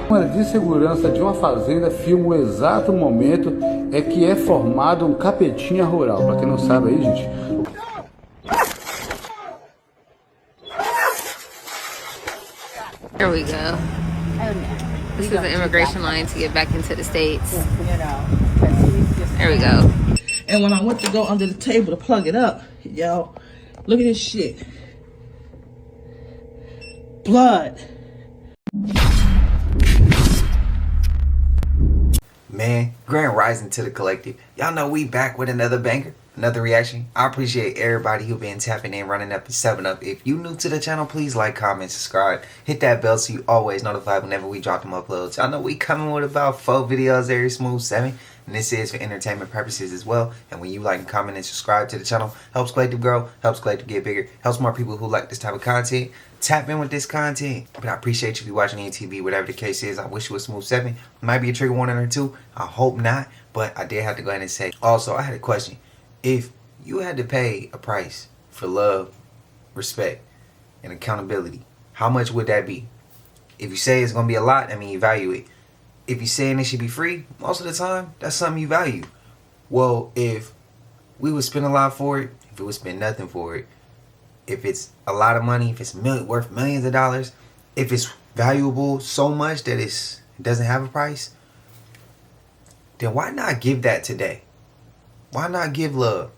Câmera de segurança de uma fazenda filma o exato momento que é formado um capetinha rural. Para quem não sabe aí, gente. Here we go. This is the immigration line to get back into the States. There we go. And when I went to go under the table to plug it up, yo, look at this shit. Blood. Man, grand rising to the collective. Y'all know we back with another banger, another reaction. I appreciate everybody who been tapping in, running up and 7-up. If you new to the channel, please like, comment, subscribe. Hit that bell so you always notified whenever we drop them uploads. Y'all know we coming with about 4 videos every smooth 7. And this is for entertainment purposes as well. And when you like, comment, and subscribe to the channel, helps Collective grow, helps Collective get bigger, helps more people who like this type of content tap in with this content. But I appreciate you if you're watching TV, whatever the case is. I wish you a smooth 7. Might be a trigger warning or 2. I hope not. But I did have to go ahead and say. Also, I had a question. If you had to pay a price for love, respect, and accountability, how much would that be? If you say it's going to be a lot, I mean, you value it. If you're saying it should be free, most of the time, that's something you value. Well, if we would spend a lot for it, if it would spend nothing for it, if it's a lot of money, if it's worth millions of dollars, if it's valuable so much that it doesn't have a price, then why not give that today? Why not give love?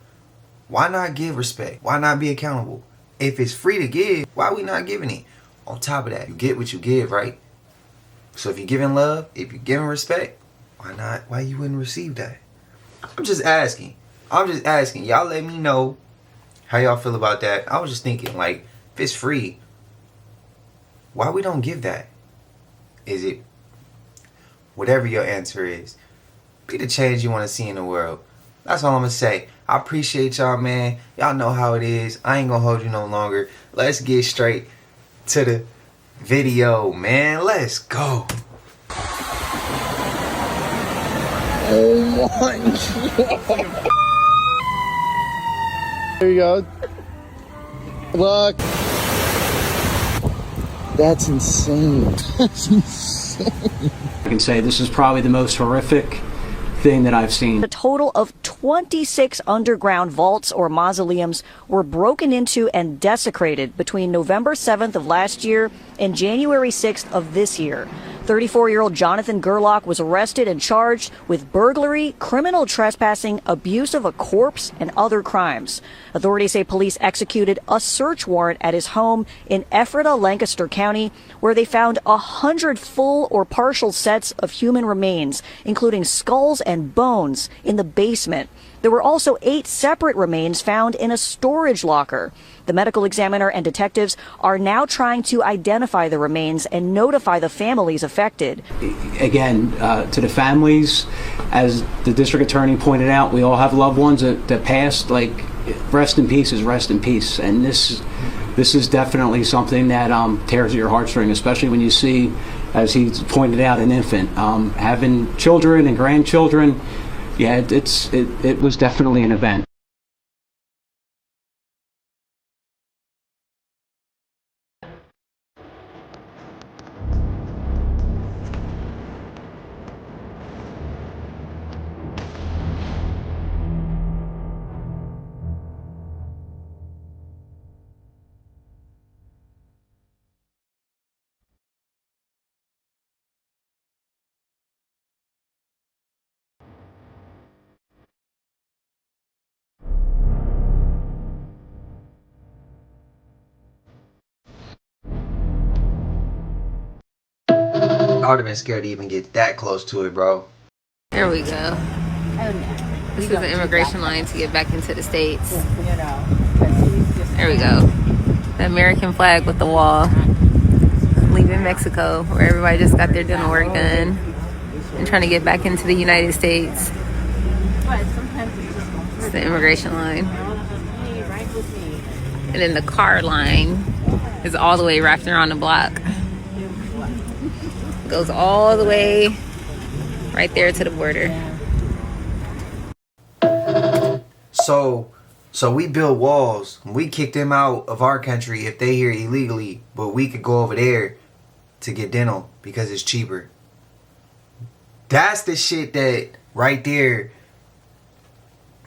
Why not give respect? Why not be accountable? If it's free to give, why are we not giving it? On top of that, you get what you give, right? So if you're giving love, if you're giving respect, why not? Why you wouldn't receive that? I'm just asking. Y'all let me know how y'all feel about that. I was just thinking, like, if it's free, why we don't give that? Is it whatever your answer is? Be the change you want to see in the world. That's all I'm going to say. I appreciate y'all, man. Y'all know how it is. I ain't going to hold you no longer. Let's get straight to the video, man. Let's go. Oh my God. There you go. Look. That's insane. That's insane. I can say this is probably the most horrific thing that I've seen. A total of 26 underground vaults or mausoleums were broken into and desecrated between November 7th of last year and January 6th of this year. 34-year-old Jonathan Gerlach was arrested and charged with burglary, criminal trespassing, abuse of a corpse, and other crimes. Authorities say police executed a search warrant at his home in Ephrata, Lancaster County, where they found 100 full or partial sets of human remains, including skulls and bones, in the basement. There were also 8 separate remains found in a storage locker. The medical examiner and detectives are now trying to identify the remains and notify the families affected. Again, to the families, as the district attorney pointed out, we all have loved ones that passed. Like, rest in peace is rest in peace. And this is definitely something that tears at your heartstring, especially when you see, as he pointed out, an infant. Having children and grandchildren, yeah, it was definitely an event. I would have been scared to even get that close to it, bro. There we go. This is the immigration line to get back into the States. There we go. The American flag with the wall. Leaving Mexico, where everybody just got their dental work done and trying to get back into the United States. It's the immigration line. And then the car line is all the way wrapped around the block. Goes all the way right there to the border. So we build walls. We kick them out of our country if they here illegally, but we could go over there to get dental because it's cheaper. That's the shit that right there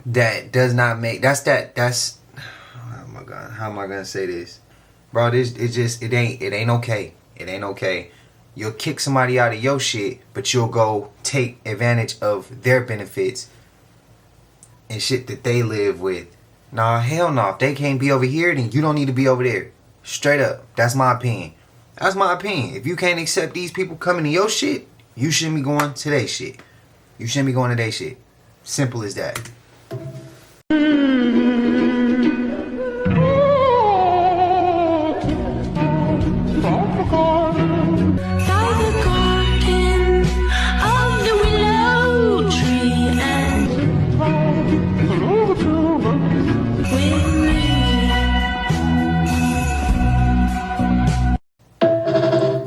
that does not make, that's oh my God, how am I gonna say this? Bro, it ain't okay. It ain't okay. You'll kick somebody out of your shit, but you'll go take advantage of their benefits and shit that they live with. Nah, hell no. If they can't be over here, then you don't need to be over there. Straight up. That's my opinion. That's my opinion. If you can't accept these people coming to your shit, you shouldn't be going to their shit. You shouldn't be going to their shit. Simple as that.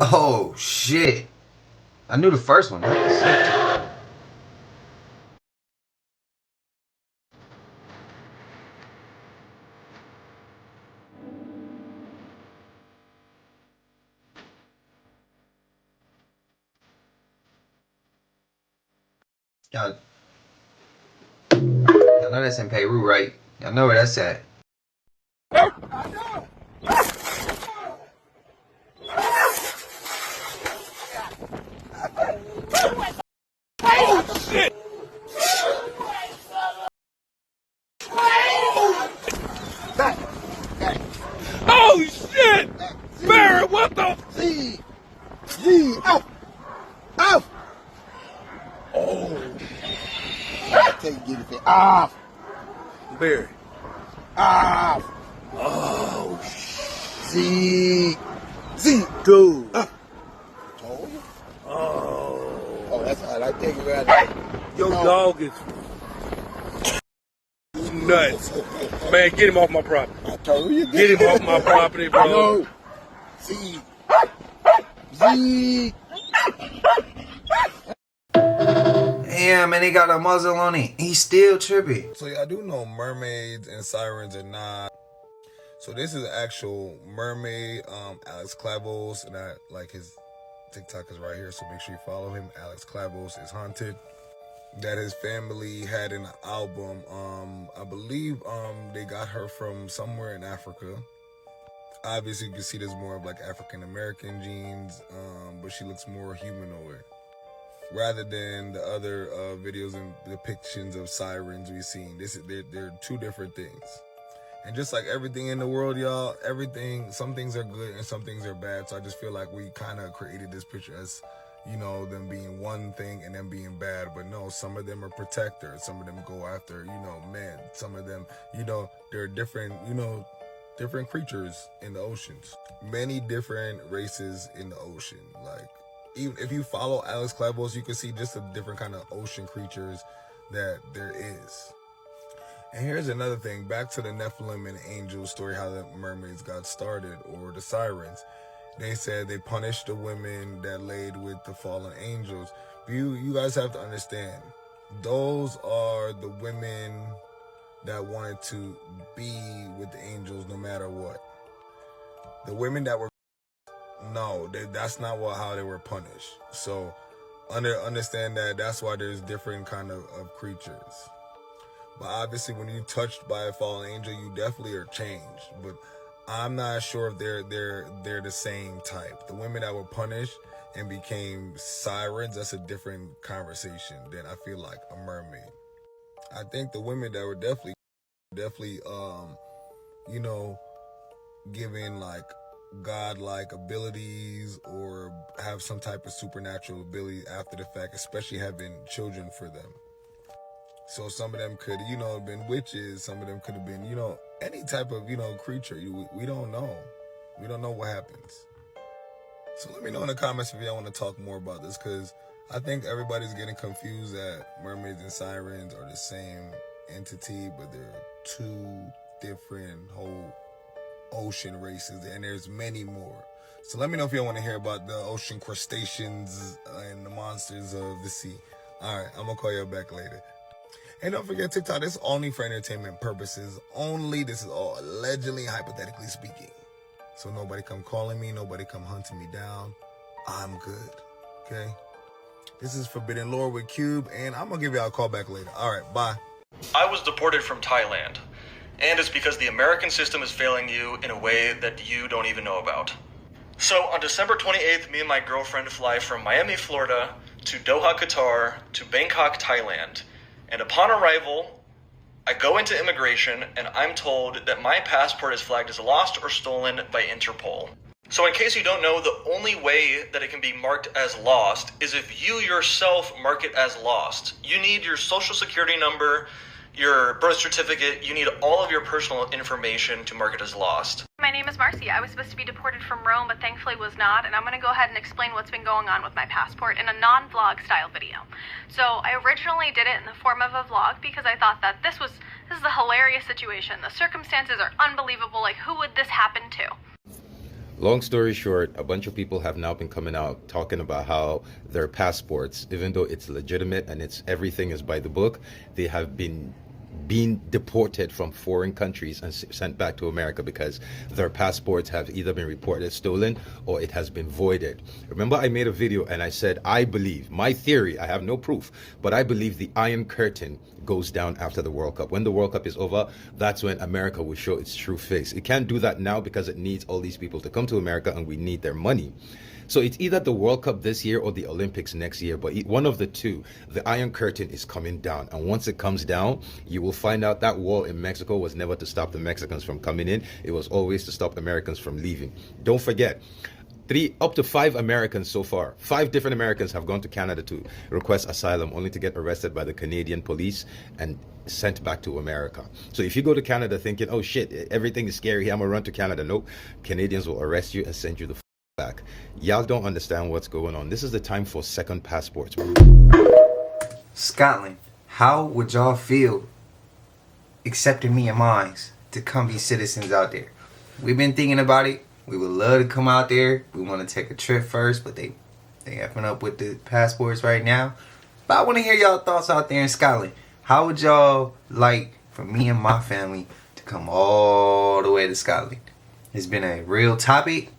Oh shit. I knew the first one. Y'all know that's in Peru, right? Y'all know where that's at. Oh shit! Barry, what the? Ow! Ow! Oh. I can't get it. Ow! Barry. Ow! Oh Z. dude. Told you? Oh. That's all right. I think about it. Your dog is nuts. Man, get him off my property. I told you. Get him off my property, bro. No. Z. Damn, man, they got a muzzle on it. He's still trippy. So yeah, I do know mermaids and sirens are not. So this is actual mermaid, Alex Clavos, and I like his TikTok is right here. So make sure you follow him. Alex Clavos is haunted. That his family had an album. I believe they got her from somewhere in Africa. Obviously, you can see there's more of like African American genes, but she looks more humanoid rather than the other videos and depictions of sirens we've seen. They're two different things. And just like everything in the world, y'all, some things are good and some things are bad. So I just feel like we kind of created this picture as, you know, them being one thing and them being bad. But no, some of them are protectors. Some of them go after, you know, men. Some of them, you know, they're different, you know, different creatures in the oceans. Many different races in the ocean. Like, even if you follow Alex Clavos, you can see just the different kind of ocean creatures that there is. And here's another thing, back to the Nephilim and angels story, how the mermaids got started, or the sirens. They said they punished the women that laid with the fallen angels. But you guys have to understand, those are the women that wanted to be with the angels no matter what. The women that were, no, that's not how they were punished. So understand that's why there's different kind of creatures. But obviously when you're touched by a fallen angel, you definitely are changed. But I'm not sure if they're the same type. The women that were punished and became sirens, that's a different conversation than I feel like a mermaid. I think the women that were definitely you know, given like godlike abilities or have some type of supernatural ability after the fact, especially having children for them. So some of them could, you know, have been witches. Some of them could have been, you know, any type of, you know, creature. We don't know. We don't know what happens. So let me know in the comments if y'all want to talk more about this, because I think everybody's getting confused that mermaids and sirens are the same entity, but they're two different whole ocean races, and there's many more. So let me know if y'all want to hear about the ocean crustaceans and the monsters of the sea. All right, I'm going to call y'all back later. And don't forget, TikTok, this is only for entertainment purposes only. This is all allegedly and hypothetically speaking. So nobody come calling me, nobody come hunting me down. I'm good, okay? This is Forbidden Lore with Cube, and I'm gonna give y'all a call back later. All right, bye. I was deported from Thailand, and it's because the American system is failing you in a way that you don't even know about. So on December 28th, me and my girlfriend fly from Miami, Florida, to Doha, Qatar, to Bangkok, Thailand, and upon arrival, I go into immigration and I'm told that my passport is flagged as lost or stolen by Interpol. So in case you don't know, the only way that it can be marked as lost is if you yourself mark it as lost. You need your social security number, your birth certificate, you need all of your personal information to mark it as lost. My name is Marcy. I was supposed to be deported from Rome, but thankfully was not, and I'm going to go ahead and explain what's been going on with my passport in a non-vlog style video. So I originally did it in the form of a vlog because I thought that this is a hilarious situation. The circumstances are unbelievable. Like, who would this happen to? Long story short, a bunch of people have now been coming out talking about how their passports, even though it's legitimate and everything is by the book, they have been deported from foreign countries and sent back to America because their passports have either been reported stolen or it has been voided. Remember, I made a video and I said, I believe, my theory, I have no proof, but I believe the Iron Curtain goes down after the World Cup. When the World Cup is over, that's when America will show its true face. It can't do that now because it needs all these people to come to America and we need their money. So it's either the World Cup this year or the Olympics next year, but one of the two, the Iron Curtain is coming down. And once it comes down, you will find out that wall in Mexico was never to stop the Mexicans from coming in. It was always to stop Americans from leaving. Don't forget, up to 5 Americans so far, 5 different Americans have gone to Canada to request asylum, only to get arrested by the Canadian police and sent back to America. So if you go to Canada thinking, oh shit, everything is scary here, I'm gonna run to Canada. Nope, Canadians will arrest you and send you the back. Y'all don't understand what's going on. This is the time for second passports. Scotland, how would y'all feel accepting me and mine to come be citizens out there? We've been thinking about it. We would love to come out there. We want to take a trip first, but they effing up with the passports right now. But I want to hear y'all thoughts out there in Scotland. How would y'all like for me and my family to come all the way to Scotland? It's been a real topic.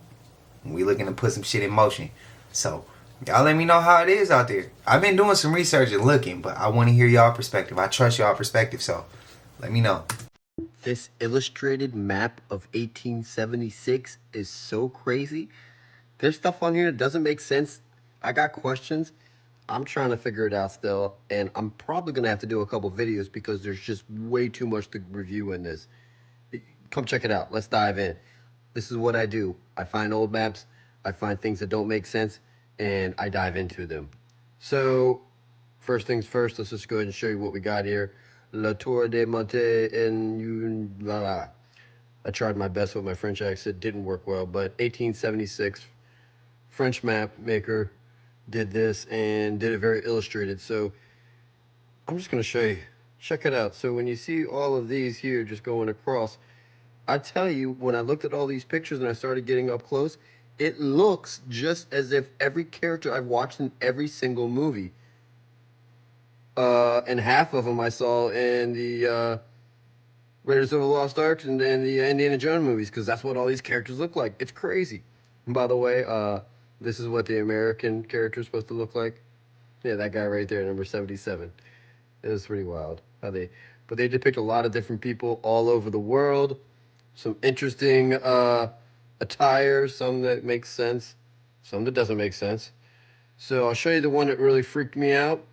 We looking to put some shit in motion. So y'all let me know how it is out there. I've been doing some research and looking, but I want to hear y'all perspective. I trust y'all perspective, so let me know. This illustrated map of 1876 is so crazy. There's stuff on here that doesn't make sense. I got questions. I'm trying to figure it out still, and I'm probably going to have to do a couple videos because there's just way too much to review in this. Come check it out. Let's dive in. This is what I do. I find old maps, I find things that don't make sense, and I dive into them. So, first things first, let's just go ahead and show you what we got here. La Tour de Monte en la. I tried my best with my French accent, didn't work well, but 1876 French map maker did this and did it very illustrated. So, I'm just going to show you. Check it out. So when you see all of these here just going across, I tell you, when I looked at all these pictures and I started getting up close, it looks just as if every character I've watched in every single movie. And half of them I saw in the Raiders of the Lost Ark and the Indiana Jones movies, because that's what all these characters look like. It's crazy. And by the way, this is what the American character is supposed to look like. Yeah, that guy right there, number 77. It was pretty wild. But they depict a lot of different people all over the world. Some interesting attire, some that makes sense, some that doesn't make sense. So I'll show you the one that really freaked me out.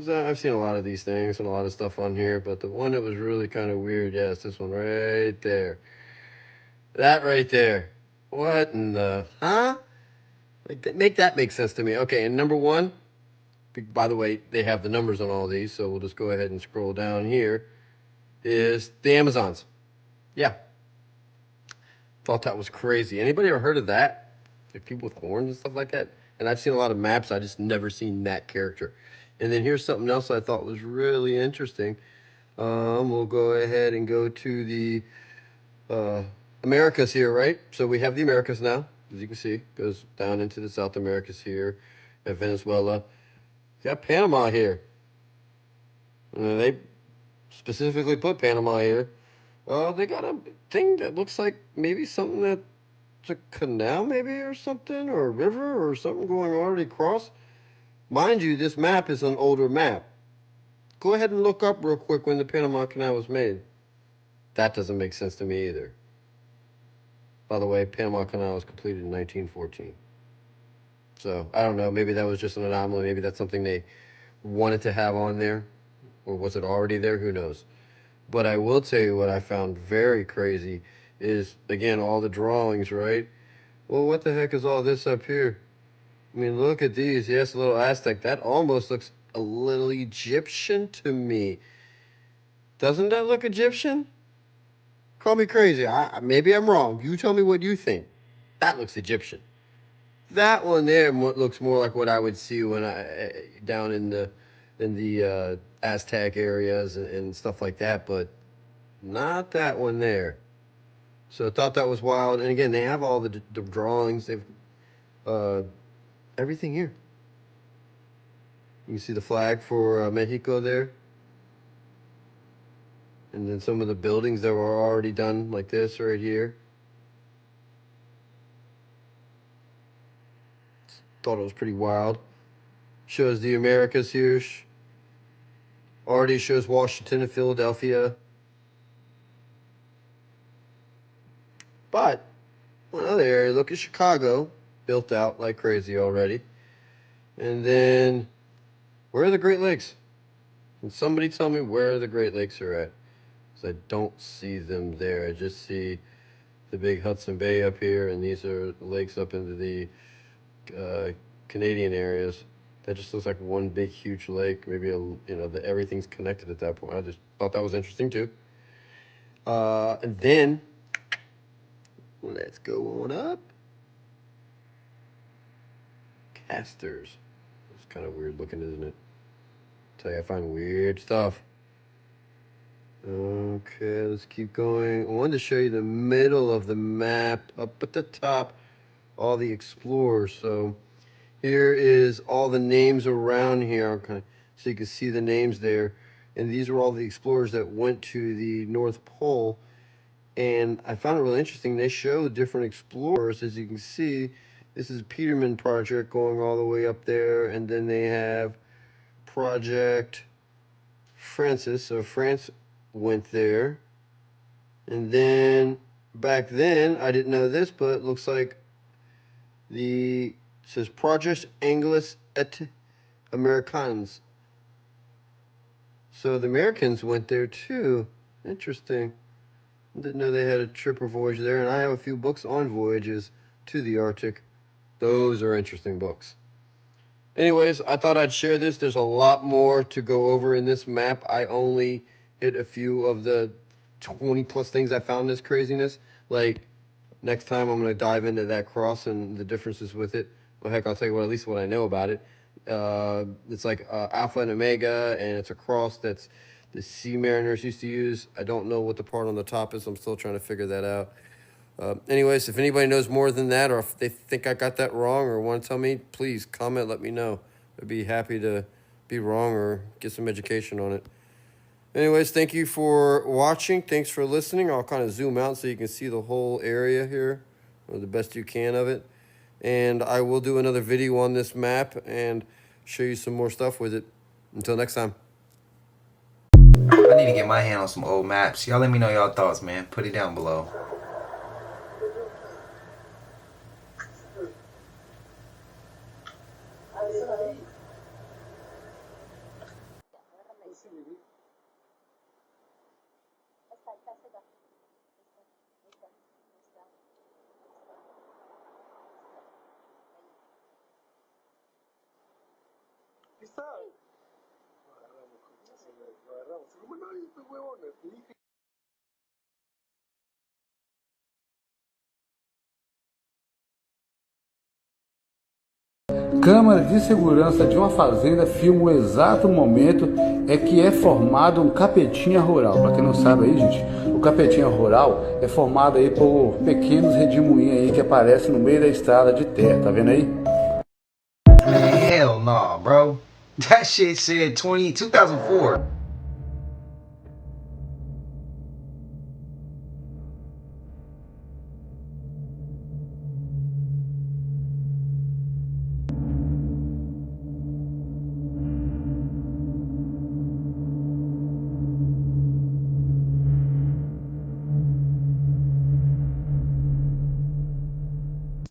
I've seen a lot of these things and a lot of stuff on here, but the one that was really kind of weird, yeah, it's this one right there. That right there. What in the, huh? Make that make sense to me. Okay, and number one, by the way, they have the numbers on all these, so we'll just go ahead and scroll down here, is the Amazons. Yeah. Thought that was crazy. Anybody ever heard of that? Like people with horns and stuff like that? And I've seen a lot of maps. I just never seen that character. And then here's something else I thought was really interesting. We'll go ahead and go to the Americas here, right? So we have the Americas now, as you can see. Goes down into the South Americas here. At Venezuela. You got Panama here. They specifically put Panama here. They got a thing that looks like maybe something that's a canal maybe or something, or a river or something going already across. Mind you, this map is an older map. Go ahead and look up real quick when the Panama Canal was made. That doesn't make sense to me either. By the way, Panama Canal was completed in 1914. So, I don't know, maybe that was just an anomaly. Maybe that's something they wanted to have on there. Or was it already there? Who knows? But I will tell you what I found very crazy is, again, all the drawings, right? Well, what the heck is all this up here? I mean, look at these. Yes, a little Aztec. That almost looks a little Egyptian to me. Doesn't that look Egyptian? Call me crazy. Maybe I'm wrong. You tell me what you think. That looks Egyptian. That one there looks more like what I would see when down in the Aztec areas and stuff like that, but not that one there. So I thought that was wild. And again, they have all the drawings. They've everything here. You can see the flag for Mexico there. And then some of the buildings that were already done like this right here. Thought it was pretty wild. Shows the Americas here. Already shows Washington and Philadelphia. But another area, look at Chicago, built out like crazy already. And then, where are the Great Lakes? Can somebody tell me where the Great Lakes are at? Because I don't see them there. I just see the big Hudson Bay up here, and these are lakes up into the Canadian areas. That just looks like one big, huge lake. Maybe everything's connected at that point. I just thought that was interesting too. And then let's go on up. Casters. It's kind of weird looking, isn't it? Tell you, I find weird stuff. Okay, let's keep going. I wanted to show you the middle of the map. Up at the top, all the explorers. So here is all the names around here, so you can see the names there. And these are all the explorers that went to the North Pole. And I found it really interesting. They show different explorers. As you can see, this is Peterman Project going all the way up there. And then they have Project Francis. So France went there. And then back then, I didn't know this, but it looks like it says Project Anglis et Americans. So the Americans went there too. Interesting. Didn't know they had a trip or voyage there. And I have a few books on voyages to the Arctic. Those are interesting books. Anyways, I thought I'd share this. There's a lot more to go over in this map. I only hit a few of the 20 plus things I found in this craziness. Like, next time I'm going to dive into that cross and the differences with it. Well, heck, I'll tell you at least what I know about it. It's like Alpha and Omega, and it's a cross that's the sea mariners used to use. I don't know what the part on the top is. I'm still trying to figure that out. Anyways, if anybody knows more than that, or if they think I got that wrong or want to tell me, please comment, let me know. I'd be happy to be wrong or get some education on it. Anyways, thank you for watching. Thanks for listening. I'll kind of zoom out so you can see the whole area here, or the best you can of it. And I will do another video on this map and show you some more stuff with it. Until next time. I need to get my hand on some old maps. Y'all let me know y'all thoughts, man. Put it down below. Câmera de segurança de uma fazenda filma o exato momento que é formado um capetinha rural. Para quem não sabe aí, gente, o capetinha rural é formado aí por pequenos redemoinhos aí que aparecem no meio da estrada de terra, tá vendo aí? Hell no, bro. That shit said 2004.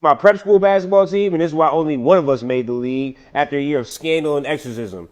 my prep school basketball team, and this is why only one of us made the league after a year of scandal and exorcism.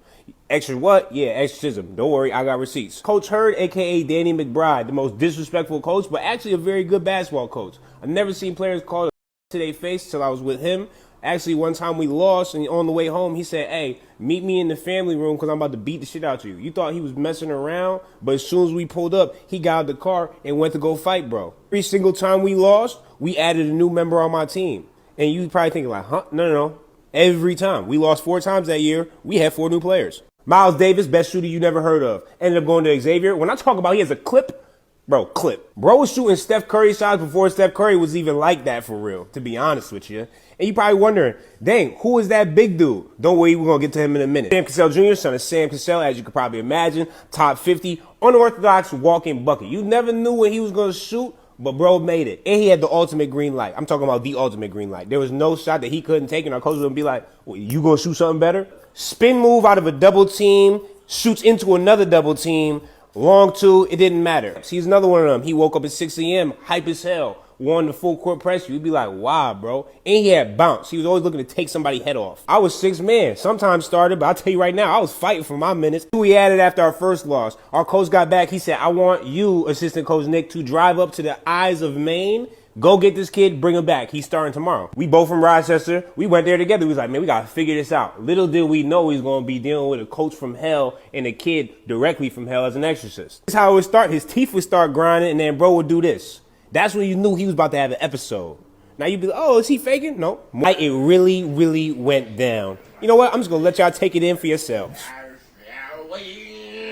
Extra what? Yeah, exorcism. Don't worry, I got receipts. Coach Hurd, a.k.a. Danny McBride, the most disrespectful coach, but actually a very good basketball coach. I've never seen players call to their face till I was with him. Actually, one time we lost, and on the way home, he said, hey, meet me in the family room because I'm about to beat the shit out of you. You thought he was messing around, but as soon as we pulled up, he got out the car and went to go fight, bro. Every single time we lost, we added a new member on my team. And you probably thinking like, huh? No. Every time. We lost 4 times that year, we had 4 new players. Miles Davis, best shooter you never heard of. Ended up going to Xavier. When I talk about he has a clip, bro was shooting Steph Curry shots before Steph Curry was even like that for real, to be honest with you. And you probably wondering, dang, who is that big dude? Don't worry, we're going to get to him in a minute. Sam Cassell Jr., son of Sam Cassell, as you could probably imagine, top 50, unorthodox walking bucket. You never knew when he was going to shoot, but bro made it. And he had the ultimate green light. I'm talking about the ultimate green light. There was no shot that he couldn't take, and our coach would be like, well, you going to shoot something better? Spin move out of a double team, shoots into another double team, long two, it didn't matter. He's another one of them. He woke up at 6 a.m., hype as hell, won the full court press. You'd be like, wow, bro. And he had bounce. He was always looking to take somebody's head off. I was 6 man, sometimes started, but I'll tell you right now, I was fighting for my minutes. We added after our first loss. Our coach got back. He said, I want you, assistant coach Nick, to drive up to the Eyes of Maine. Go get this kid, bring him back. He's starting tomorrow. We both from Rochester. We went there together. We was like, man, we got to figure this out. Little did we know he's going to be dealing with a coach from hell and a kid directly from hell as an exorcist. This is how it would start. His teeth would start grinding, and then bro would do this. That's when you knew he was about to have an episode. Now you'd be like, oh, is he faking? No. It really, really went down. You know what? I'm just going to let y'all take it in for yourselves.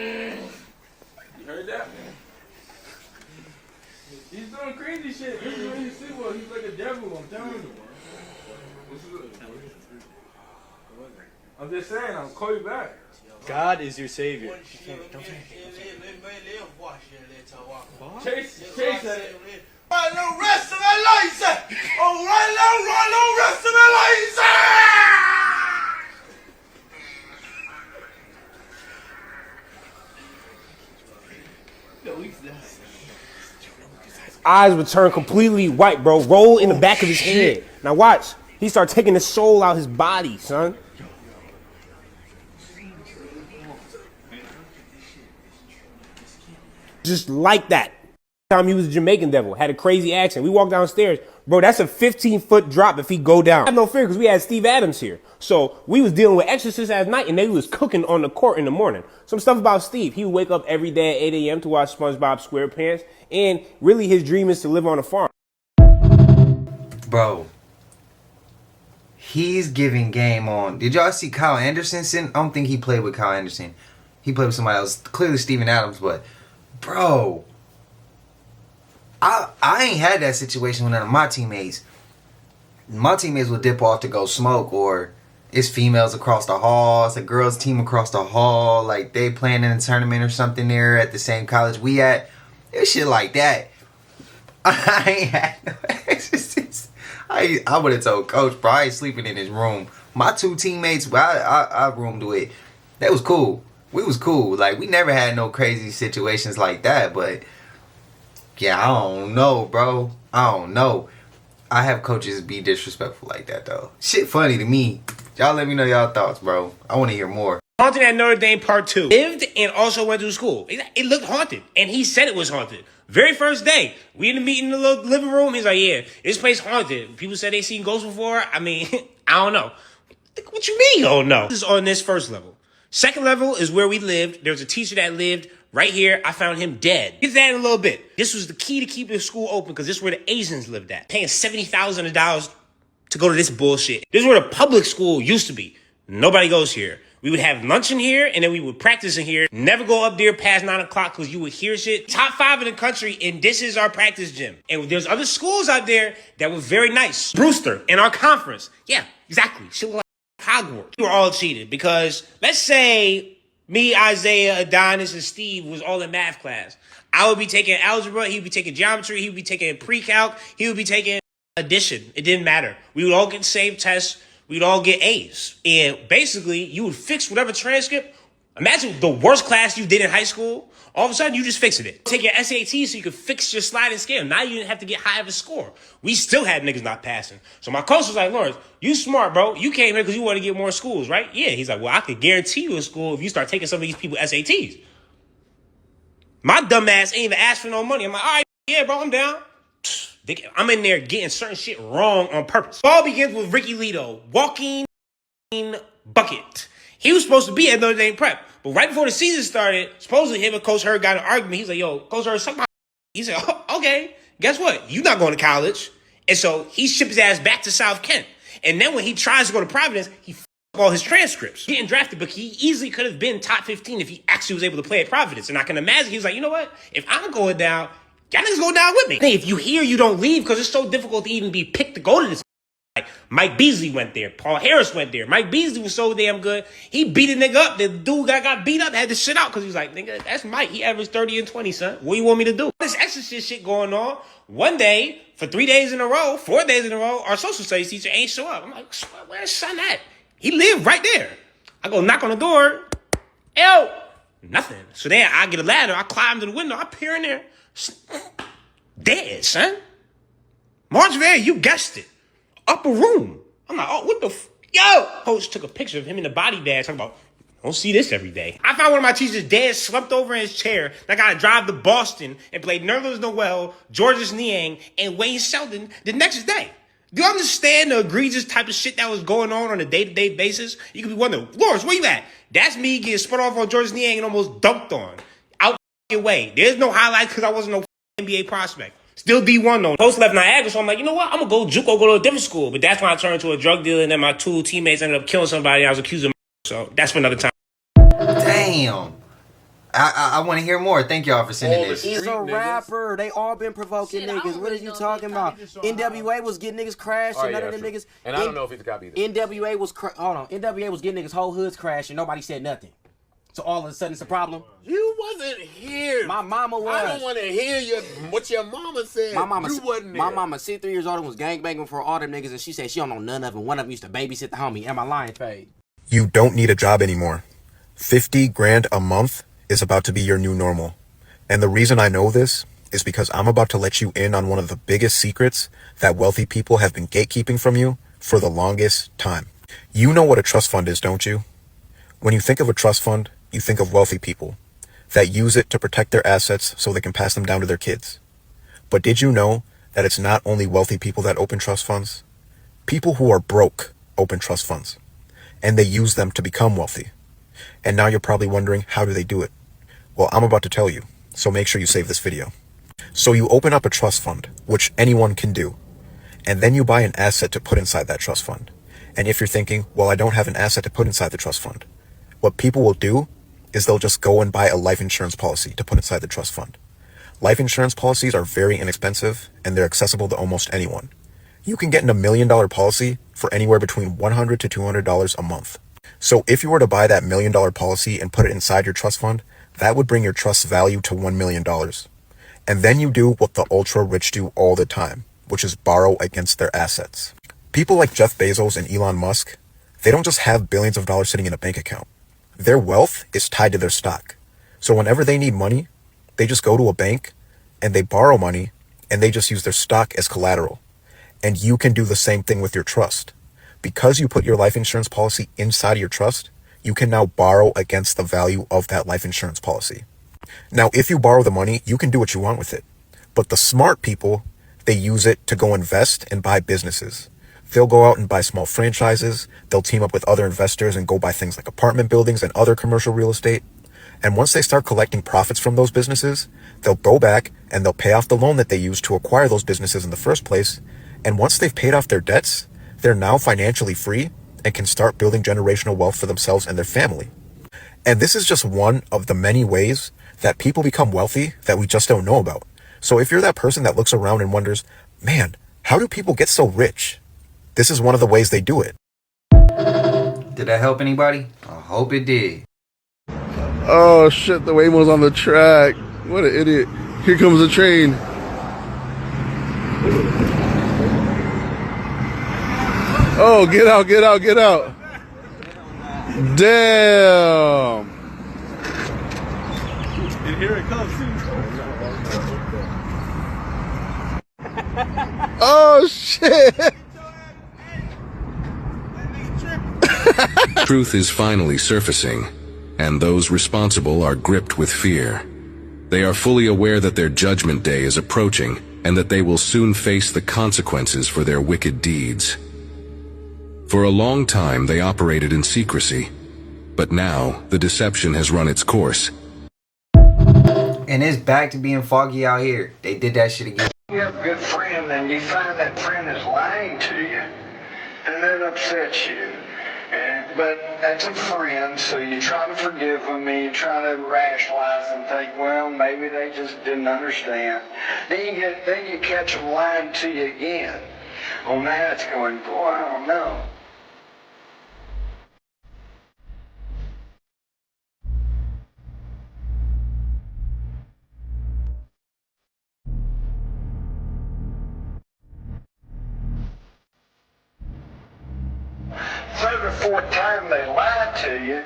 You heard that? He's doing crazy shit. This is when you see one. He's like a devil. I'm telling you. I'm just saying. I'll call you back. God is your savior. Don't say Chase it. Right now, rest of my life, oh, right now, rest of my life, No, he's not. Eyes would turn completely white, bro. Roll in the back of his head. Now watch. He started taking the soul out his body, son. Just like that. Time he was a Jamaican devil, had a crazy accent. We walked downstairs, bro. That's a 15-foot drop if he go down. I have no fear because we had Steve Adams here, so we was dealing with exorcists at night, and they was cooking on the court in the morning. Some stuff about Steve. He would wake up every day at 8 a.m. to watch SpongeBob SquarePants, and really his dream is to live on a farm. Bro, he's giving game on. Did y'all see Kyle Anderson? I don't think he played with Kyle Anderson. He played with somebody else. Clearly Steven Adams, but bro, I ain't had that situation with none of my teammates. My teammates will dip off to go smoke, or it's females across the hall, it's a girls team across the hall, like they playing in a tournament or something there at the same college we at. It's shit like that. I ain't had no exorcists. I would have told coach, bro, I ain't sleeping in his room. My 2 teammates I roomed with, that was cool. We was cool. Like, we never had no crazy situations like that, but yeah, I don't know, bro. I don't know. I have coaches be disrespectful like that, though. Shit funny to me. Y'all let me know y'all thoughts, bro. I want to hear more. Haunted at Notre Dame Part 2. Lived and also went to school. It looked haunted, and he said it was haunted. Very first day, we in the meeting in the little living room. He's like, yeah, this place haunted. People said they seen ghosts before. I mean, I don't know. What you mean you don't know? This is on this first level. Second level is where we lived. There was a teacher that lived right here. I found him dead. Get that in a little bit. This was the key to keeping the school open because this is where the Asians lived at. Paying $70,000 to go to this bullshit. This is where the public school used to be. Nobody goes here. We would have lunch in here, and then we would practice in here. Never go up there past 9 o'clock because you would hear shit. Top 5 in the country, and this is our practice gym. And there's other schools out there that were very nice. Brewster in our conference. Yeah, exactly. Shit like Hogwarts. We were all cheated because let's say me, Isaiah, Adonis, and Steve was all in math class. I would be taking algebra. He would be taking geometry. He would be taking pre-calc. He would be taking addition. It didn't matter. We would all get the same tests. We'd all get A's. And basically, you would fix whatever transcript. Imagine the worst class you did in high school All of a sudden, you just fixing it. Take your SAT so you can fix your sliding scale. Now you didn't have to get high of a score. We still had niggas not passing. So my coach was like, Lawrence, you smart, bro. You came here because you want to get more schools, right? Yeah. He's like, well, I could guarantee you a school if you start taking some of these people SATs. My dumb ass ain't even asked for no money. I'm like, all right, yeah, bro, I'm down. I'm in there getting certain shit wrong on purpose. It all begins with Ricky Lito, walking bucket. He was supposed to be at Notre Dame Prep. But right before the season started, supposedly him and Coach Hurd got in an argument. He's like, yo, Coach Hurd, suck my. He said, oh, okay, guess what? You're not going to college. And so he shipped his ass back to South Kent. And then when he tries to go to Providence, he f*** all his transcripts. Getting drafted, but he easily could have been top 15 if he actually was able to play at Providence. And I can imagine he was like, you know what? If I'm going down, y'all niggas go down with me. Hey, if you hear, you don't leave because it's so difficult to even be picked to go to this. Like Mike Beasley went there. Paul Harris went there. Mike Beasley was so damn good. He beat a nigga up. The dude that got beat up had to shit out because he was like, nigga, that's Mike. He averaged 30 and 20, son. What do you want me to do? This exorcist shit going on. One day, for 4 days in a row, our social studies teacher ain't show up. I'm like, where's son at? He lived right there. I go knock on the door. Ew. Nothing. So then I get a ladder. I climb to the window. I peer in there. Dead, son. Marchville, you guessed it. Upper room. I'm like, oh, what the yo? Coach took a picture of him in the body bag. Talking about, don't see this every day. I found one of my teachers dead, slumped over in his chair. I got to drive to Boston and play Nerlens Noel, Georges Niang, and Wayne Sheldon the next day. Do you understand the egregious type of shit that was going on a day-to-day basis? You could be wondering, Lawrence, where you at? That's me getting spun off on Georges Niang and almost dunked on. Out way. There's no highlights because I wasn't no NBA prospect. Still D1 though. Coach left Niagara, so I'm like, you know what? I'm gonna go to a different school. But that's when I turned into a drug dealer, and then my 2 teammates ended up killing somebody. And I was accused of so that's for another time. Damn. I want to hear more. Thank y'all for sending this. He's a rapper. They all been provoking niggas. What are you talking about? NWA was getting niggas crashed, and none of them niggas. And I don't know if he's got either. NWA was NWA was getting niggas whole hoods crashed, and nobody said nothing. So all of a sudden it's a problem. You wasn't here. My mama was. I don't want to hear what your mama said. My mama, you wasn't there. My mama, 63 years old, and was gangbanging for all them niggas, and she said she don't know none of them. One of them used to babysit the homie, and my line paid. You don't need a job anymore. 50 grand a month is about to be your new normal. And the reason I know this is because I'm about to let you in on one of the biggest secrets that wealthy people have been gatekeeping from you for the longest time. You know what a trust fund is, don't you? When you think of a trust fund, you think of wealthy people that use it to protect their assets so they can pass them down to their kids. But did you know that it's not only wealthy people that open trust funds? People who are broke open trust funds, and they use them to become wealthy. And now you're probably wondering, how do they do it? Well, I'm about to tell you, so make sure you save this video. So you open up a trust fund, which anyone can do, and then you buy an asset to put inside that trust fund. And if you're thinking, well, I don't have an asset to put inside the trust fund, what people will do is they'll just go and buy a life insurance policy to put inside the trust fund. Life insurance policies are very inexpensive, and they're accessible to almost anyone. You can get in $1 million policy for anywhere between $100 to $200 a month. So if you were to buy that $1 million policy and put it inside your trust fund, that would bring your trust value to $1 million. And then you do what the ultra rich do all the time, which is borrow against their assets. People like Jeff Bezos and Elon Musk, they don't just have billions of dollars sitting in a bank account. Their wealth is tied to their stock. So whenever they need money, they just go to a bank and they borrow money and they just use their stock as collateral. And you can do the same thing with your trust. Because you put your life insurance policy inside of your trust, you can now borrow against the value of that life insurance policy. Now, if you borrow the money, you can do what you want with it. But the smart people, they use it to go invest and buy businesses. They'll go out and buy small franchises. They'll team up with other investors and go buy things like apartment buildings and other commercial real estate. And once they start collecting profits from those businesses, they'll go back and they'll pay off the loan that they used to acquire those businesses in the first place. And once they've paid off their debts, they're now financially free and can start building generational wealth for themselves and their family. And this is just one of the many ways that people become wealthy that we just don't know about. So if you're that person that looks around and wonders, man, how do people get so rich? This is one of the ways they do it. Did that help anybody? I hope it did. Oh shit, the Waymo's on the track. What an idiot. Here comes the train. Oh, get out, get out, get out. Damn. Here it comes. Oh shit! Truth is finally surfacing, and those responsible are gripped with fear. They are fully aware that their judgment day is approaching, and that they will soon face the consequences for their wicked deeds. For a long time they operated in secrecy, but now the deception has run its course. And it's back to being foggy out here. They did that shit again. You have a good friend and you find that friend is lying to you, and that upsets you. But that's a friend, so you try to forgive them and you try to rationalize and think, well, maybe they just didn't understand. Then you catch them lying to you again. Well, now it's going, boy, I don't know. Third or fourth time they lie to you,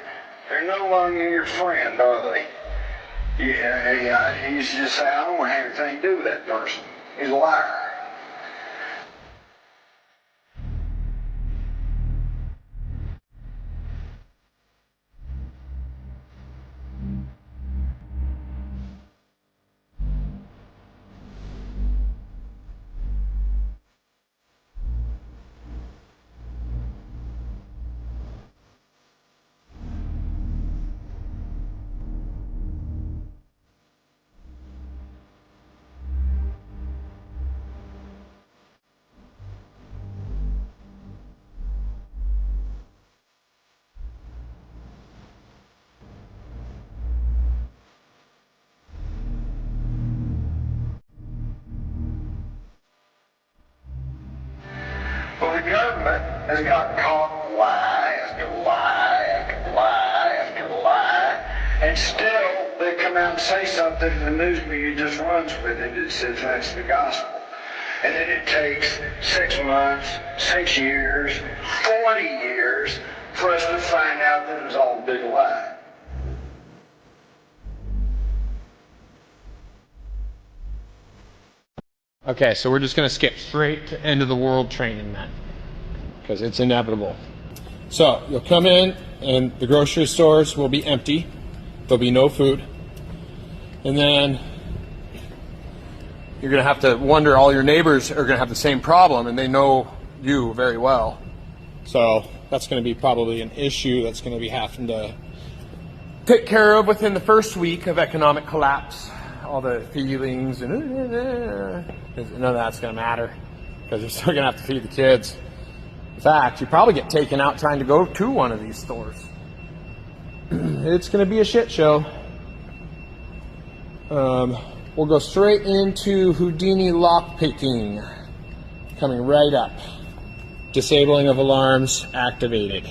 they're no longer your friend, are they? Yeah, he's just saying, I don't want to have anything to do with that person. He's a liar. Well, the government has got caught lie after lie after lie after lie, and still they come out and say something, and the news media just runs with it. It says that's the gospel. And then it takes 6 months, 6 years, 40 years for us to find out that it was all a big lie. Okay, so we're just going to skip straight to end of the world training then, because it's inevitable. So you'll come in and the grocery stores will be empty. There'll be no food. And then you're going to have to wonder, all your neighbors are going to have the same problem, and they know you very well. So that's going to be probably an issue that's going to be having to take care of within the first week of economic collapse. All the feelings and none of that's going to matter, because you're still going to have to feed the kids. In fact, you probably get taken out trying to go to one of these stores. It's going to be a shit show. We'll go straight into Houdini lockpicking. Coming right up. Disabling of alarms activated.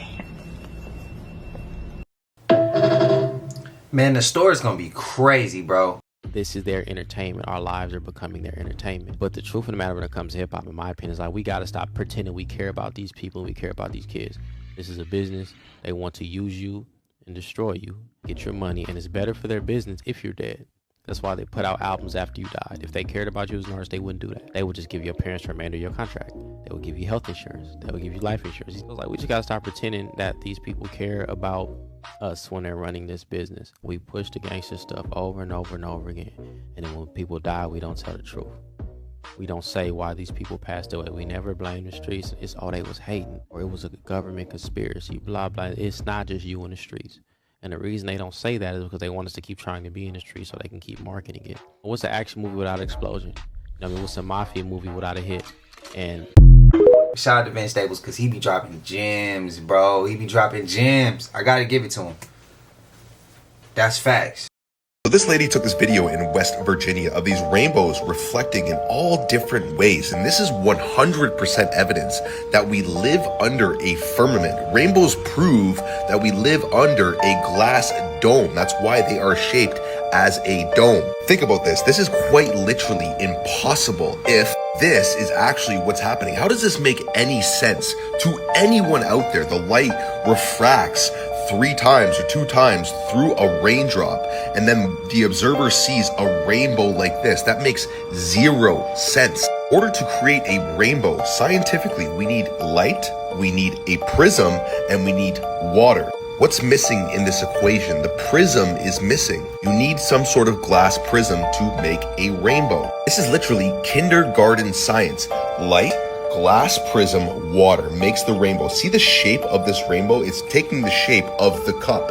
Man, the store is going to be crazy, bro. This is their entertainment. Our lives are becoming their entertainment. But the truth of the matter when it comes to hip-hop, in my opinion, is like, we got to stop pretending we care about these people, we care about these kids. This is a business. They want to use you and destroy you, get your money, and it's better for their business if you're dead. That's why they put out albums after you died. If they cared about you as an artist, they wouldn't do that. They would just give your parents the remainder of your contract. They would give you health insurance. They would give you life insurance. It was like, we just got to stop pretending that these people care about us when they're running this business. We push the gangster stuff over and over and over again. And then when people die, we don't tell the truth. We don't say why these people passed away. We never blame the streets. It's, oh, they was hating, or it was a government conspiracy, blah, blah. It's not just you in the streets. And the reason they don't say that is because they want us to keep trying to be in the street so they can keep marketing it. What's an action movie without an explosion? I mean, what's a mafia movie without a hit? And shout out to Vince Staples, because he be dropping gems, bro. He be dropping gems. I gotta give it to him. That's facts. So this lady took this video in West Virginia of these rainbows reflecting in all different ways. And this is 100% evidence that we live under a firmament. Rainbows prove that we live under a glass dome. That's why they are shaped as a dome. Think about this. This is quite literally impossible if this is actually what's happening. How does this make any sense to anyone out there? The light refracts 3 times or 2 times through a raindrop, and then the observer sees a rainbow like this. That makes 0 sense. In order to create a rainbow, scientifically, we need light, we need a prism, and we need water. What's missing in this equation? The prism is missing. You need some sort of glass prism to make a rainbow. This is literally kindergarten science. Light, glass prism, water makes the rainbow. See the shape of this rainbow? It's taking the shape of the cup.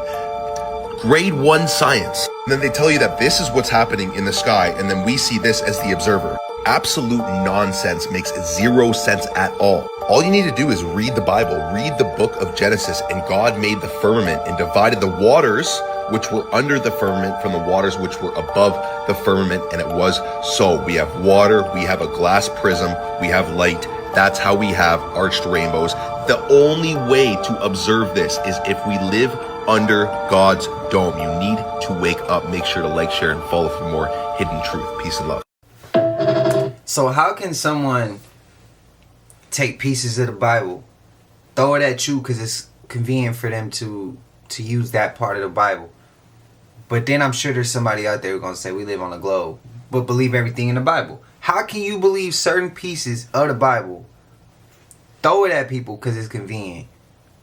Grade 1 science. And then they tell you that this is what's happening in the sky, and then we see this as the observer. Absolute nonsense, makes 0 sense at all. All you need to do is read the Bible, read the book of Genesis, and God made the firmament and divided the waters which were under the firmament from the waters which were above the firmament, and it was so. We have water, we have a glass prism, we have light. That's how we have arched rainbows. The only way to observe this is if we live under God's dome. You need to wake up. Make sure to like, share, and follow for more hidden truth. Peace and love. So how can someone take pieces of the Bible, throw it at you because it's convenient for them to use that part of the Bible, but then I'm sure there's somebody out there who's going to say we live on a globe, but believe everything in the Bible? How can you believe certain pieces of the Bible, throw it at people because it's convenient,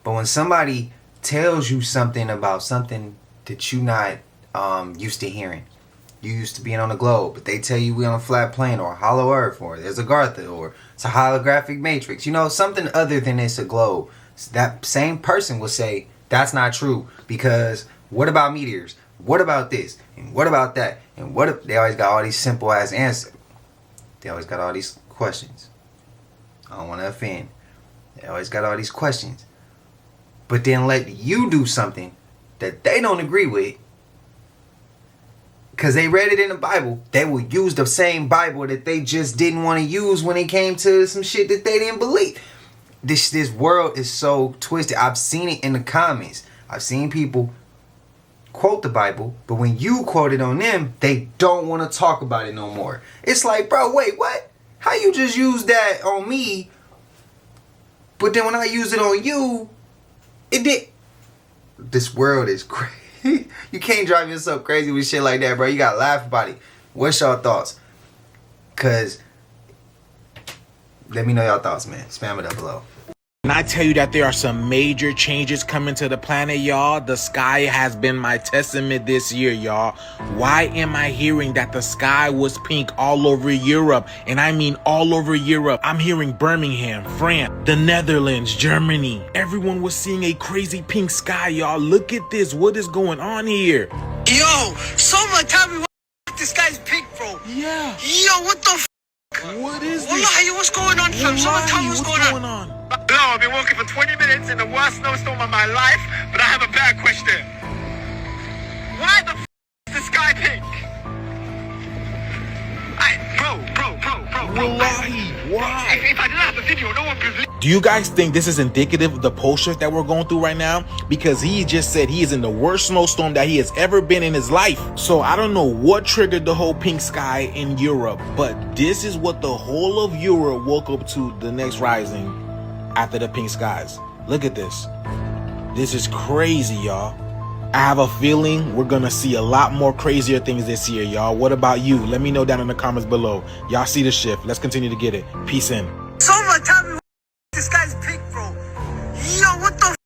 but when somebody tells you something about something that you're not used to hearing, you used to being on the globe, but they tell you we on a flat plane or a hollow earth or there's a Gartha or it's a holographic matrix, you know, something other than it's a globe, that same person will say that's not true because what about meteors? What about this? And what about that? And what if they always got all these simple ass answers? They always got all these questions. I don't want to offend. They always got all these questions. But then let you do something that they don't agree with because they read it in the Bible. They will use the same Bible that they just didn't want to use when it came to some shit that they didn't believe. This world is so twisted. I've seen it in the comments. I've seen people quote the Bible, but when you quote it on them, they don't want to talk about it no more. It's like, bro, wait, what? How you just use that on me, but then when I use it on you, it did. This world is crazy. You can't drive yourself crazy with shit like that, bro. You gotta laugh about it. What's your thoughts? Cause let me know your thoughts, man. Spam it up below. And I tell you that there are some major changes coming to the planet, y'all. The sky has been my testament this year, y'all. Why am I hearing that the sky was pink all over Europe? And I mean all over Europe. I'm hearing Birmingham, France, the Netherlands, Germany. Everyone was seeing a crazy pink sky, y'all. Look at this. What is going on here? Yo, someone tell me what the sky's pink, bro. Yeah. Yo, what the f***? What is this? Wallahi, what's going on, fam? Someone tell me what's going on. Hello, I've been walking for 20 minutes in the worst snowstorm of my life, but I have a bad question. Why the f*** is the sky pink? Bro. Wallahi, why? If I didn't have the video, no one could believe. Do you guys think this is indicative of the pole shift that we're going through right now? Because he just said he is in the worst snowstorm that he has ever been in his life. So I don't know what triggered the whole pink sky in Europe, but this is what the whole of Europe woke up to the next rising after the pink skies. Look at this. This is crazy, y'all. I have a feeling we're gonna see a lot more crazier things this year, y'all. What about you? Let me know down in the comments below. Y'all see the shift. Let's continue to get it. Peace in. Someone tell me what the sky's pink, bro. Yo, what the f***?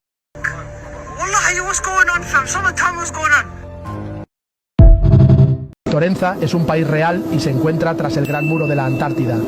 Wallahi, what's going on, fam? Someone tell me what's going on. Torenza es un país real y se encuentra tras el Gran Muro de la Antártida.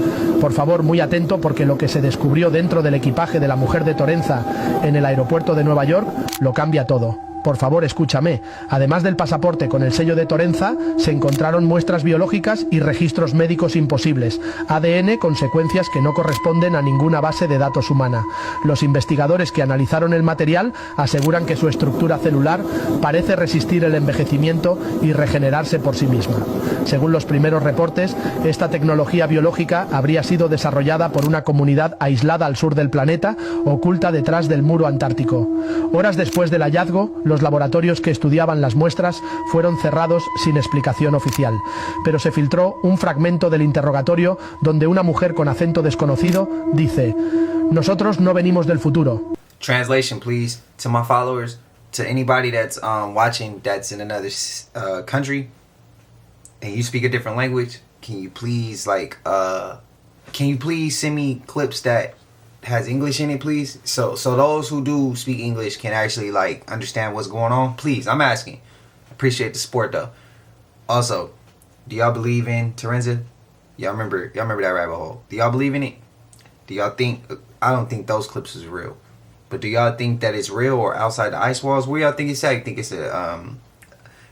Por favor, muy atento porque lo que se descubrió dentro del equipaje de la mujer de Torenza en el aeropuerto de Nueva York lo cambia todo. Por favor, escúchame. Además del pasaporte con el sello de Torenza, se encontraron muestras biológicas y registros médicos imposibles, ADN con secuencias que no corresponden a ninguna base de datos humana. Los investigadores que analizaron el material aseguran que su estructura celular parece resistir el envejecimiento y regenerarse por sí misma. Según los primeros reportes, esta tecnología biológica habría sido desarrollada por una comunidad aislada al sur del planeta, oculta detrás del muro antártico. Horas después del hallazgo, los laboratorios que estudiaban las muestras fueron cerrados sin explicación oficial, pero se filtró un fragmento del interrogatorio donde una mujer con acento desconocido dice: "Nosotros no venimos del futuro." Translation, please, to my followers. to anybody that's watching that's in another country and you speak a different language, can you please send me clips that has English in it, please? So those who do speak English can actually like understand what's going on. Please, I'm asking. Appreciate the support though. Also, do y'all believe in Terenza? Y'all remember that rabbit hole? Do y'all believe in it? Do y'all think? I don't think those clips is real. But do y'all think that it's real or outside the ice walls? Where y'all think it's at? You think it's y'all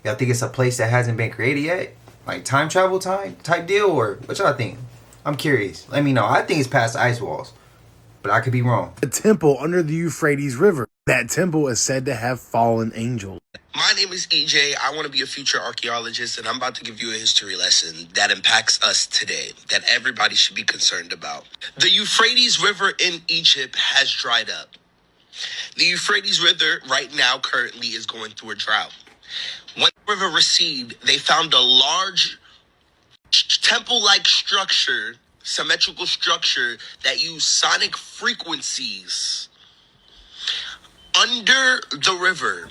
think it's a place that hasn't been created yet? Like time travel type deal, or what y'all think? I'm curious. Let me know. I think it's past the ice walls, but I could be wrong. A temple under the Euphrates River. That temple is said to have fallen angels. My name is EJ. I want to be a future archaeologist, and I'm about to give you a history lesson that impacts us today, that everybody should be concerned about. The Euphrates River in Egypt has dried up. The Euphrates River right now currently is going through a drought. When the river receded, they found a large temple-like structure, symmetrical structure that used sonic frequencies under the river.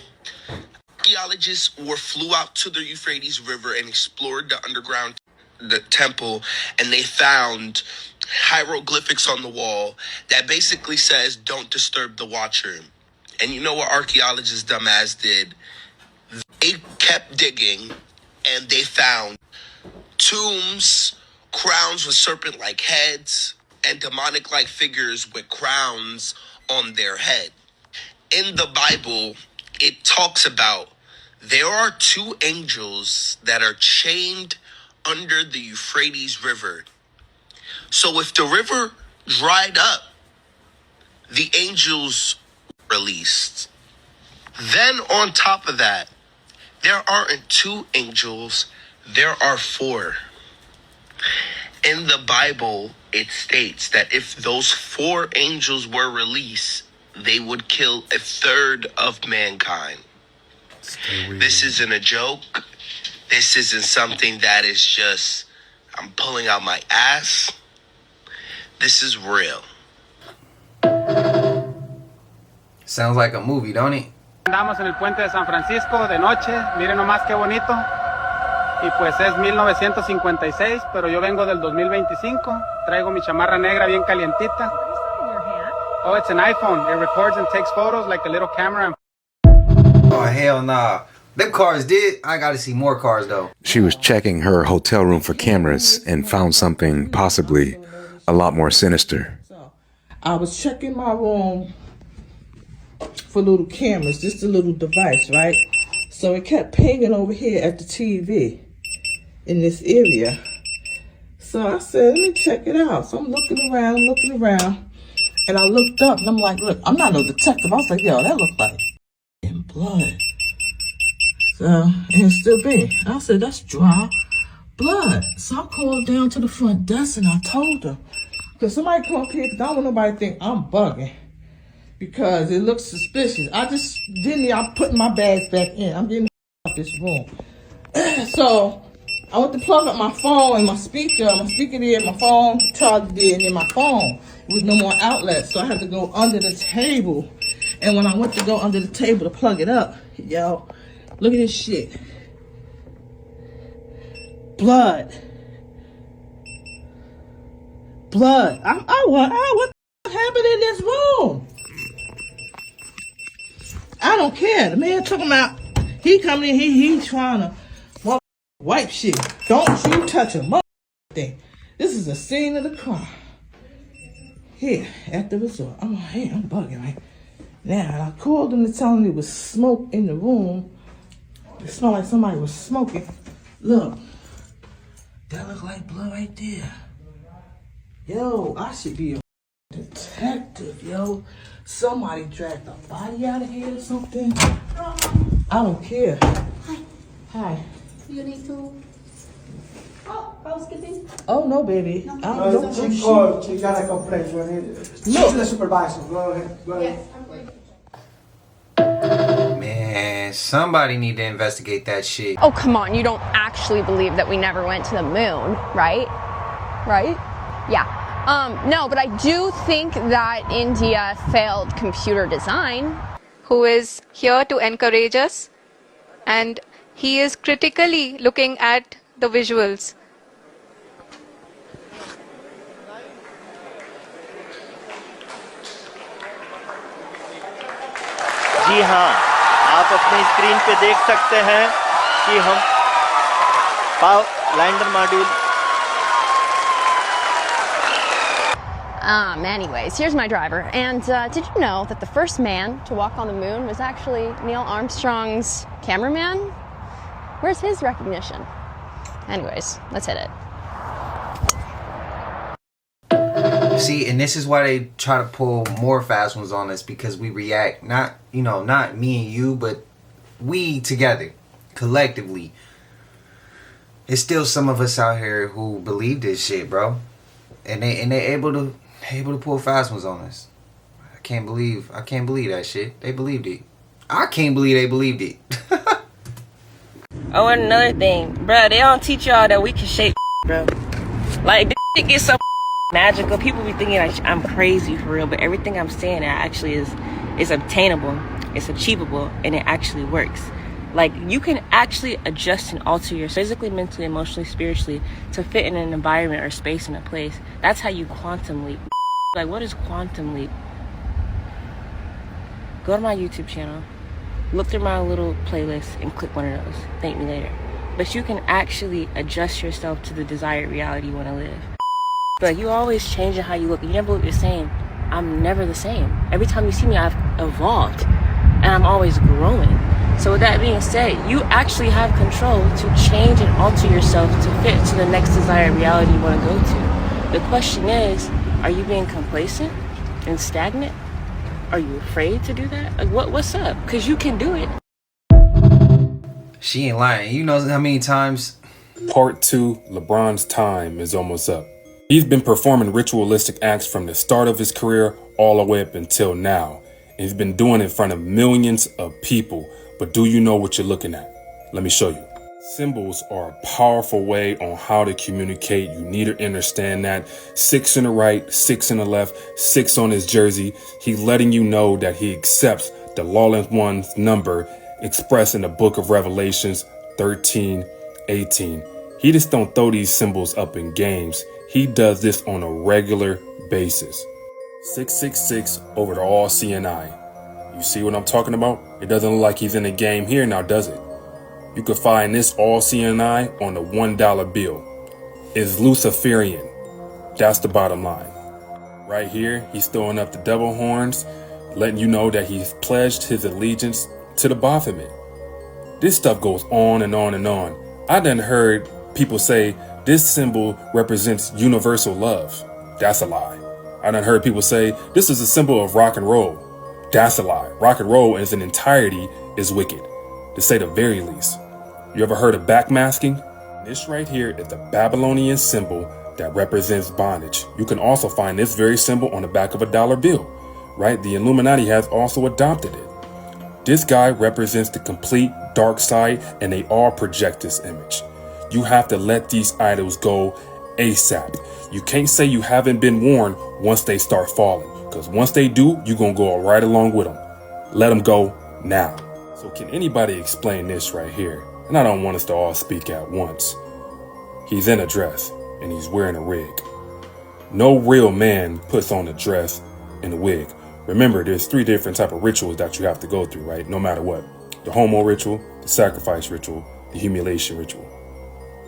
Archaeologists flew out to the Euphrates River and explored the underground temple, and they found hieroglyphics on the wall that basically says, "Don't disturb the watcher." And you know what archaeologists dumbass did? They kept digging, and they found tombs, crowns with serpent-like heads, and demonic-like figures with crowns on their head. In the Bible, it talks about there are two angels that are chained under the Euphrates River. So if the river dried up, the angels were released. Then on top of that, there aren't two angels, there are four. In the Bible, it states that if those four angels were released, they would kill a third of mankind. This isn't a joke. This isn't something that is just, I'm pulling out my ass. This is real. Sounds like a movie, don't it? Andamos en el puente de San Francisco de noche, miren nomás qué bonito. Y pues es 1956, pero yo vengo del 2025. Traigo mi chamarra negra bien calientita. Oh, it's an iPhone. It records and takes photos like a little camera. Oh, hell nah. Them cars did. I gotta see more cars though. She was checking her hotel room for cameras and found something possibly a lot more sinister. I was checking my room for little cameras, just a little device, right? So it kept pinging over here at the TV in this area. So I said, let me check it out. So I'm looking around, and I looked up and I'm like, look, I'm not no detective. I was like, yo, that looked like blood. So, and it's still big. I said, that's dry blood. So I called down to the front desk and I told them, because somebody come up here, because I don't want nobody to think I'm bugging, because it looks suspicious. I'm putting my bags back in. I'm getting out this room. So I went to plug up my phone and my speaker there, my phone charger there, and then my phone with no more outlets. So I had to go under the table. And when I went to go under the table to plug it up, yo, look at this shit. Blood. What happened in this room? I don't care. The man talking about, he coming in, he trying to wipe shit. Don't you touch a thing. This is a scene of the crime. Here, at the resort. I'm bugging, right? Now, I called them to tell them there was smoke in the room. It smelled like somebody was smoking. Look, that look like blood right there. Yo, I should be a detective, yo. Somebody dragged a body out of here or something. I don't care. Hi. You need to... Oh, housekeeping? Oh, no, baby. No. She got a complaint. She's the supervisor. Go ahead. Yes, I'm going. Man, somebody need to investigate that shit. Oh, come on. You don't actually believe that we never went to the moon, right? Right? Yeah. No, but I do think that India failed computer design. who is here to encourage us, and he is critically looking at the visuals. जी हाँ, आप अपनी screen पे देख सकते हैं कि हम lander module Anyways, here's my driver. And did you know that the first man to walk on the moon was actually Neil Armstrong's cameraman? Where's his recognition? Anyways, let's hit it. See, and this is why they try to pull more fast ones on us, because we react, not, you know, not me and you, but we together, collectively. There's still some of us out here who believe this shit, bro. And they able to pull fast ones on us. I can't believe that shit. They believed it. I can't believe they believed it. Oh, and another thing, bro, they don't teach y'all that we can shape, bro. Like, this shit gets so magical. People be thinking like I'm crazy for real, but everything I'm saying actually is obtainable, it's achievable, and it actually works. Like, you can actually adjust and alter your physically, mentally, emotionally, spiritually to fit in an environment or space in a place. That's how you quantum leap. Like, what is quantum leap? Go to my YouTube channel, look through my little playlist, and click one of those. Thank me later. But you can actually adjust yourself to the desired reality you want to live. Like, you always changing how you look. You never look the same. I'm never the same. Every time you see me, I've evolved, and I'm always growing. So with that being said, you actually have control to change and alter yourself to fit to the next desired reality you want to go to. The question is, are you being complacent and stagnant? Are you afraid to do that? Like, what's up? Because you can do it. She ain't lying. You know how many times? Part 2, LeBron's time is almost up. He's been performing ritualistic acts from the start of his career all the way up until now. And he's been doing it in front of millions of people. But do you know what you're looking at? Let me show you. Symbols are a powerful way on how to communicate. You need to understand that. 6 in the right, 6 in the left, 6 on his jersey. He's letting you know that he accepts the lawless one's number expressed in the book of Revelations 13:18. He just don't throw these symbols up in games. He does this on a regular basis. 666 over to all CNI. You see what I'm talking about? It doesn't look like he's in the game here now, does it? You can find this all CNI on the $1 bill. It's Luciferian. That's the bottom line. Right here, he's throwing up the devil horns, letting you know that he's pledged his allegiance to the Baphomet. This stuff goes on and on and on. I done heard people say this symbol represents universal love. That's a lie. I done heard people say this is a symbol of rock and roll. That's a lie. Rock and roll as an entirety is wicked, to say the very least. You ever heard of backmasking? This right here is the Babylonian symbol that represents bondage. You can also find this very symbol on the back of a dollar bill, right? The Illuminati has also adopted it. This guy represents the complete dark side, and they all project this image. You have to let these idols go ASAP. You can't say you haven't been warned once they start falling. Because once they do, you're going to go right along with them. Let them go now. So can anybody explain this right here? And I don't want us to all speak at once. He's in a dress and he's wearing a wig. No real man puts on a dress and a wig. Remember, there's 3 different type of rituals that you have to go through, right? No matter what. The homo ritual, the sacrifice ritual, the humiliation ritual.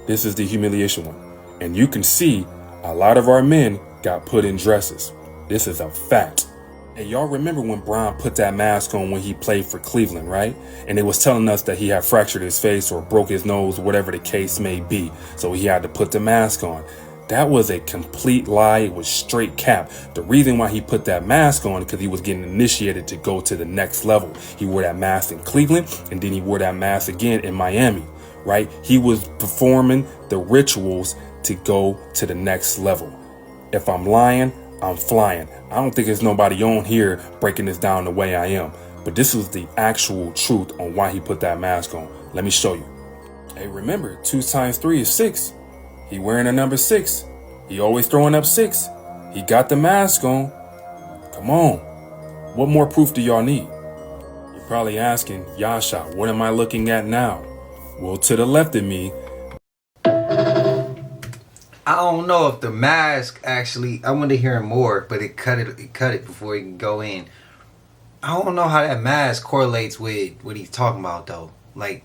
This is the humiliation one. And you can see a lot of our men got put in dresses. This is a fact. And y'all remember when Bron put that mask on when he played for Cleveland, right? And it was telling us that he had fractured his face or broke his nose, whatever the case may be. So he had to put the mask on. That was a complete lie. It was straight cap. The reason why he put that mask on is because he was getting initiated to go to the next level. He wore that mask in Cleveland, and then he wore that mask again in Miami, right? He was performing the rituals to go to the next level. If I'm lying, I'm flying. I don't think there's nobody on here breaking this down the way I am. But this was the actual truth on why he put that mask on. Let me show you. Hey, remember, 2 times 3 is 6. He wearing a number 6. He always throwing up 6. He got the mask on. Come on. What more proof do y'all need? You're probably asking, Yasha, what am I looking at now? Well, to the left of me, I don't know if the mask actually, I want to hear more, but it cut it before he can go in. I don't know how that mask correlates with what he's talking about though. Like,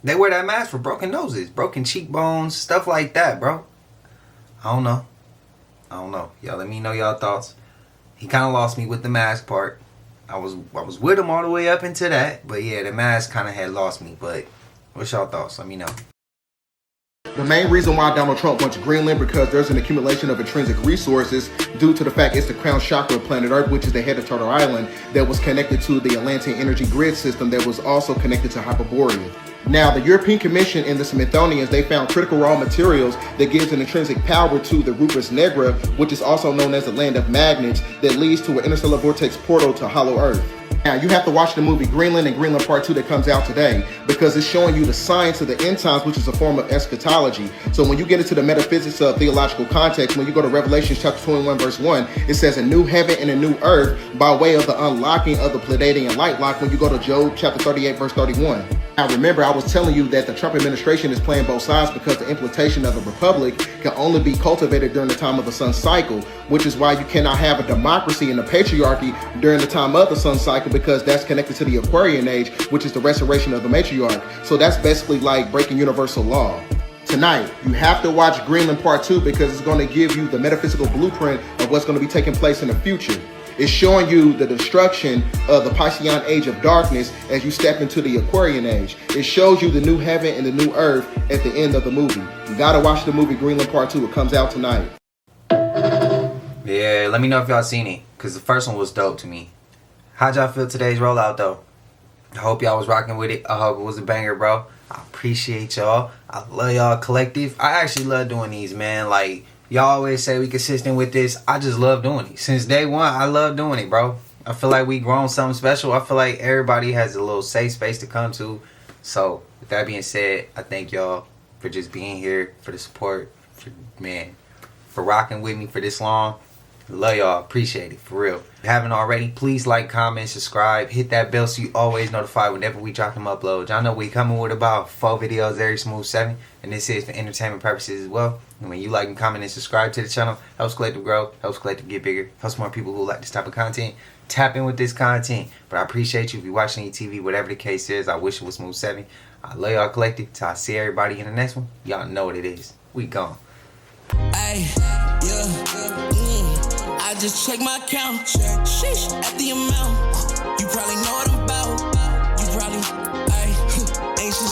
they wear that mask for broken noses, broken cheekbones, stuff like that, bro. I don't know. Y'all let me know y'all thoughts. He kind of lost me with the mask part. I was with him all the way up into that, but yeah, the mask kind of had lost me. But what's y'all thoughts? Let me know. The main reason why Donald Trump wants Greenland because there's an accumulation of intrinsic resources due to the fact it's the crown chakra of planet Earth, which is the head of Turtle Island, that was connected to the Atlantean energy grid system that was also connected to Hyperborea. Now, the European Commission and the Smithsonians, they found critical raw materials that gives an intrinsic power to the Rubus Negra, which is also known as the land of magnets, that leads to an interstellar vortex portal to Hollow Earth. Now, you have to watch the movie Greenland and Greenland Part 2 that comes out today because it's showing you the science of the end times, which is a form of eschatology. So when you get into the metaphysics of theological context, when you go to Revelation chapter 21, verse 1, it says a new heaven and a new earth by way of the unlocking of the Pleiadian light lock when you go to Job chapter 38, verse 31. Now remember, I was telling you that the Trump administration is playing both sides because the implementation of a republic can only be cultivated during the time of the sun cycle, which is why you cannot have a democracy and a patriarchy during the time of the sun cycle because that's connected to the Aquarian age, which is the restoration of the matriarch. So that's basically like breaking universal law. Tonight, you have to watch Greenland Part 2 because it's going to give you the metaphysical blueprint of what's going to be taking place in the future. It's showing you the destruction of the Piscean age of darkness as you step into the Aquarian age. It shows you the new heaven and the new earth at the end of the movie. You gotta watch the movie Greenland Part 2. It comes out tonight. Yeah, let me know if y'all seen it, because the first one was dope to me. How'd y'all feel today's rollout though? I hope y'all was rocking with it. I hope it was a banger, bro. I appreciate y'all. I love y'all collective. I actually love doing these, man. Like, y'all always say we consistent with this. I just love doing it. Since day one, I love doing it, bro. I feel like we grown something special. I feel like everybody has a little safe space to come to. So, with that being said, I thank y'all for just being here, for the support, for rocking with me for this long. Love y'all. Appreciate it. For real. If you haven't already, please like, comment, subscribe. Hit that bell so you always notified whenever we drop them uploads. Y'all know we coming with about 4 videos every smooth 7. And this is for entertainment purposes as well. And when you like and comment and subscribe to the channel, helps Collective grow, helps Collective get bigger, helps more people who like this type of content tap in with this content. But I appreciate you if you're watching your TV, whatever the case is. I wish it was smooth 7. I love y'all Collective. Till I see everybody in the next one, y'all know what it is. We gone. Ay, yeah, I just check my account. Sheesh, at the amount.